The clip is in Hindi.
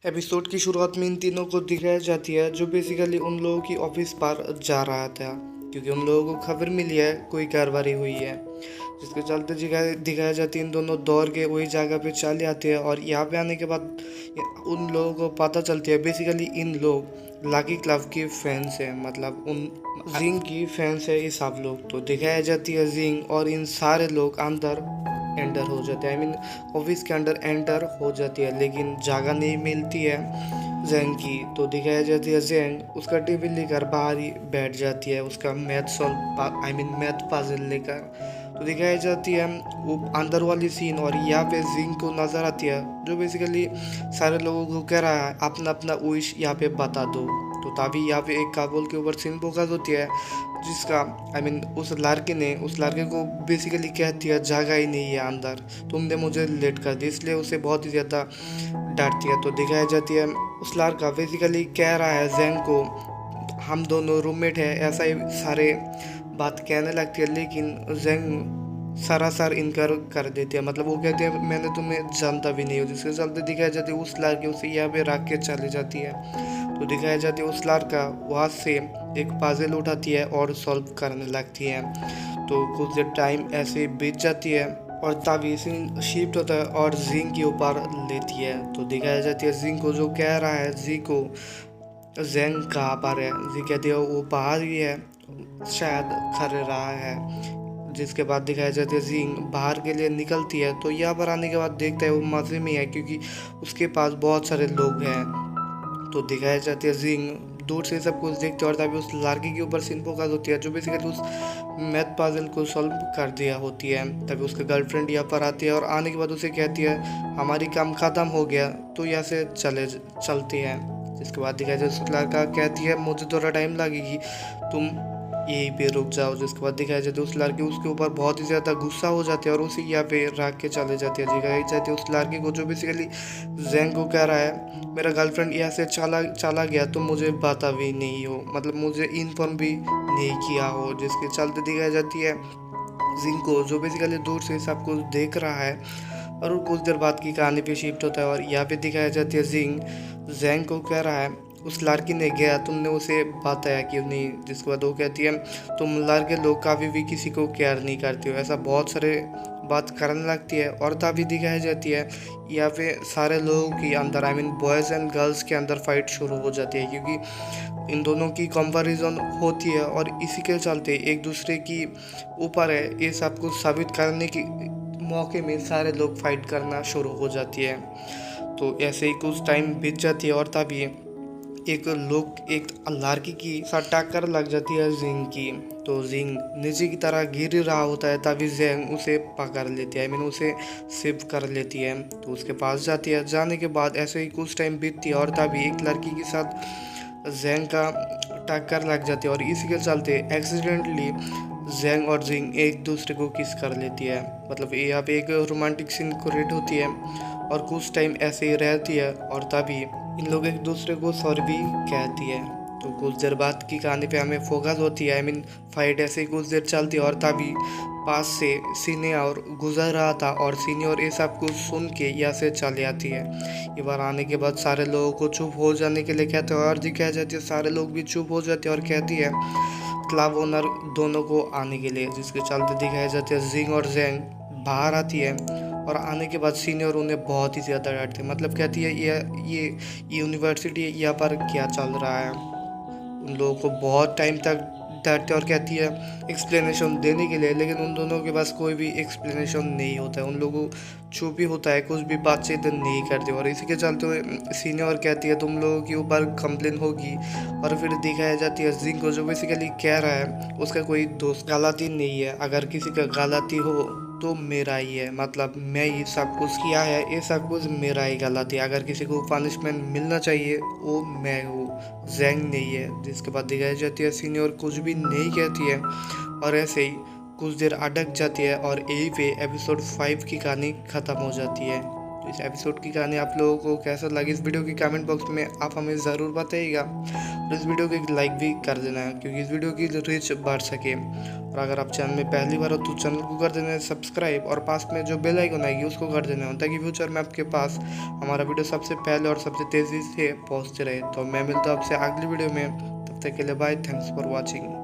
एपिसोड की शुरुआत में इन तीनों को दिखाई जाती है जो बेसिकली उन लोगों की ऑफिस पर जा रहा था, क्योंकि उन लोगों को खबर मिली है कोई कार्रवाई हुई है, जिसके चलते दिखाया जाती है इन दोनों दौड़ के वही जगह पे चले आते हैं। और यहाँ पे आने के बाद उन लोगों को पता चलती है बेसिकली इन लोग लाकी क्लब के फैंस हैं, मतलब उन जिंग की फैंस है ये सब लोग। तो दिखाया जाती है जिंग और इन सारे लोग अंदर एंटर हो जाते हैं, आई मीन ऑफिस के अंदर एंटर हो जाती है, लेकिन जगह नहीं मिलती है जेंग की। तो दिखाया जाती है जेंग उसका टेबल लेकर बाहर ही बैठ जाती है, उसका math solve I mean math puzzle लेकर। तो दिखाई जाती है वो अंदर वाली सीन, और यहाँ पे जिंग को नजर आती है जो बेसिकली सारे लोगों को कह रहा है अपना अपना विश यहाँ पे बता दो। तो तभी यहाँ पे एक काबुल के ऊपर सीन फोकस होती है, जिसका आई मीन उस लड़के को बेसिकली कहती है जगह ही नहीं है अंदर, तुमने मुझे लेट कर दी, इसलिए उसे बहुत ही ज़्यादा डांटती है। तो दिखाई जाती है उस लड़का बेसिकली कह रहा है जेंग को हम दोनों रूममेट है, ऐसा ही सारे बात कहने लगती है, लेकिन जेंग सरासर इनकार कर देती है, मतलब वो कहती है मैंने तुम्हें जानता भी नहीं हूँ, जिसके चलते दिखाई जाती है उस लड़के उसे यहाँ पे रख के चली जाती है। तो दिखाया जाती है उस लड़का वहाँ से एक पजल उठाती है और सॉल्व करने लगती है। तो कुछ देर टाइम ऐसे बीत जाती है और तभी सीन शिफ्ट होता है और जिंग के ऊपर लेती है। तो दिखाया जाती है जिंग को जो कह रहा है जी को जेंग कहाँ पर है, जी कहती है वो बाहर ही है, शायद खा रहा है। जिसके बाद दिखाया जाता है जिंग बाहर के लिए निकलती है। तो यहाँ पर आने के बाद देखता है वो मजे में है, क्योंकि उसके पास बहुत सारे लोग हैं। तो दिखाया जाती है जिंग दूर से सब कुछ देखते हैं, और तभी उस लड़की के ऊपर सीन फोकस होती है जो बेसिकली उस मैथ पजल को सॉल्व कर दिया होती है। तभी उसका गर्लफ्रेंड यहाँ पर आती है और आने के बाद उसे कहती है हमारी काम ख़त्म हो गया, तो यहाँ से चलती है। जिसके बाद दिखाया जाता है उस लड़का कहती है मुझे थोड़ा टाइम लगेगी, तुम यहीं पे रुक जाओ। जिसके बाद दिखाया जाता है उस लड़के उसके ऊपर बहुत ही ज़्यादा गुस्सा हो जाती है और उसे यहाँ पे रख के चले जाती है। दिखाई जाती है उस लड़के को जो बेसिकली जेंग को कह रहा है मेरा गर्लफ्रेंड यहाँ से चला गया, तो मुझे बता भी नहीं हो, मतलब मुझे इन्फॉर्म भी नहीं किया हो। जिसके चलते दिखाई जाती है जिंग को जो बेसिकली दूर से सब कुछ देख रहा है। और कुछ देर बाद की कहानी पे शिफ्ट होता है और यहाँ पे दिखाया जाती है जिंग जेंग को कह रहा है उस लड़की ने गया तुमने उसे बताया क्यों नहीं। जिसके बाद वो कहती है तुम लड़के लोग कभी भी किसी को केयर नहीं करते हो, ऐसा बहुत सारे बात करने लगती है। और तभी दिखाई जाती है यहाँ पे सारे लोगों की अंदर I mean boys and girls के अंदर फाइट शुरू हो जाती है, क्योंकि इन दोनों की कंपैरिजन होती है और इसी के चलते एक दूसरे की ऊपर है ये सब कुछ साबित करने की मौके में सारे लोग फाइट करना शुरू हो जाती है। तो ऐसे ही कुछ टाइम बीत जाती है और तभी एक लड़की की साथ टक्कर लग जाती है जिंग की। तो जिंग नीचे की तरह गिर रहा होता है, तभी जेंग उसे पकड़ लेती है, आई मीन उसे सेव कर लेती है। तो उसके पास जाती है, जाने के बाद ऐसे ही कुछ टाइम बीतती है और तभी एक लड़की के साथ जेंग का टक्कर लग जाती है और इसी के चलते एक्सीडेंटली जेंग और जिंग एक दूसरे को किस कर लेती है। मतलब यहाँ पे एक रोमांटिक सीन क्रिएट होती है और कुछ टाइम ऐसे ही रहती है और तभी इन लोग एक दूसरे को सॉरी भी कहती है। तो कुछ देर बाद की कहानी पे हमें फोकस होती है, आई मीन फाइट ऐसे ही कुछ देर चलती है और तभी पास से सीनियर गुजर रहा था और सीनियर ये सब कुछ सुन के यहाँ से चली आती है। ये बार आने के बाद सारे लोगों को चुप हो जाने के लिए कहते हैं और दिखाई जाती है सारे लोग भी चुप हो जाते हैं और कहती है क्लब ओनर दोनों को आने के लिए। जिसके चलते दिखाई जाती है जिंग और जेंग बाहर आती है और आने के बाद सीनियर उन्हें बहुत ही ज़्यादा डांटते हैं, मतलब कहती है ये यूनिवर्सिटी यहाँ पर क्या चल रहा है। उन लोगों को बहुत टाइम तक डांटते और कहती है एक्सप्लेनेशन देने के लिए, लेकिन उन दोनों के पास कोई भी एक्सप्लेनेशन नहीं होता है, उन लोगों चुप ही होता है, कुछ भी बातचीत नहीं करते। और इसी के चलते हुए सीनियर कहती है तुम लोगों के ऊपर कंप्लेन होगी। और फिर दिखाई जाती है जिंग को जो बेसिकली कह रहा है उसका कोई दोस्त गलती नहीं है, अगर किसी का गलती हो तो मेरा ही है, मतलब मैं ही सब कुछ किया है, ये सब कुछ मेरा ही गलती है, अगर किसी को पनिशमेंट मिलना चाहिए वो मैं हूँ, जेंग नहीं है। जिसके बाद दिखाई जाती है सीनियर कुछ भी नहीं कहती है और ऐसे ही कुछ देर अटक जाती है और यही पे एपिसोड 5 की कहानी ख़त्म हो जाती है। तो इस एपिसोड की कहानी आप लोगों को कैसा लगी इस वीडियो की कमेंट बॉक्स में आप हमें ज़रूर बताइएगा, और इस वीडियो को एक लाइक भी कर देना है क्योंकि इस वीडियो की रीच बढ़ सके। और अगर आप चैनल में पहली बार हो तो चैनल को कर देना है सब्सक्राइब, और पास में जो बेल आइकन आएगी उसको कर देना है ताकि फ्यूचर में आपके पास हमारा वीडियो सबसे पहले और सबसे तेज़ी से पहुँचते रहे। तो मैं मिलता हूँ आपसे अगली वीडियो में, तब तक के लिए बाय, थैंक्स फॉर वॉचिंग।